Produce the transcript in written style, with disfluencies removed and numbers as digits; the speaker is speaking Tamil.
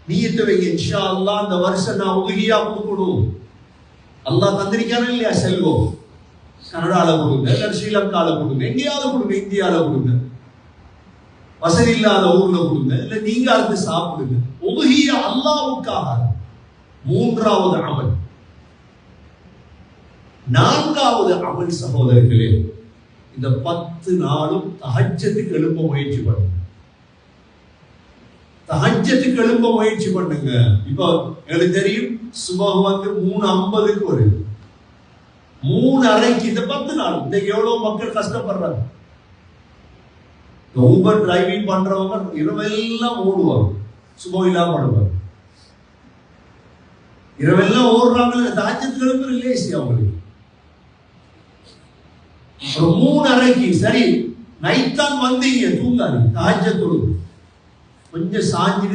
நீயத்து வைங்க, இன்ஷா அல்லாஹ் இந்த வருஷம் நான் உதவியா கொடுக்கணும். அல்லாஹ் தந்திரிக்கான இல்லையா செல்வம், கனடால கொடுங்க, இல்லை ஸ்ரீலங்கால கொடுங்க, எங்கேயாவது கொடுங்க, இந்தியாவில் கொடுங்க, வசதி இல்லாத ஊர்ல கொடுங்க, இல்லை நீங்க அதுக்கு சாப்பிடுங்க. உதவியா அல்லாஹ்வுக்காக. மூன்றாவது அமல். நான்காவது அமல் சகோதரர்களே, இந்த 10 நாளும் தஹஜ்ஜத்துக்கு எழும்ப முயற்சி பண்ணுங்க. தஹஜ்ஜத்துக்கு எழும்ப முயற்சி பண்ணுங்க. இப்போ எனக்கு தெரியும் சுபஹ் 3:50 வருது. 3:30 இந்த 10 நாள். இன்னைக்கு எவ்வளவு மக்கள் கஷ்டப்படுறாங்க. ஊபர் டிரைவிங் பண்றவங்க இரவெல்லாம் ஓடுவாங்க, சுபஹ் இல்லாம படுவாங்க. இரவெல்லாம் ஓடுறாங்க, தஹஜ்ஜத்துக்கு எழும்புற லேசி அவங்களுக்கு. 3:30 சரி, நைட் தான் வந்தீங்க, தூங்காது, தஹஜ்ஜத் தொழுது கொஞ்சம் சாஞ்சி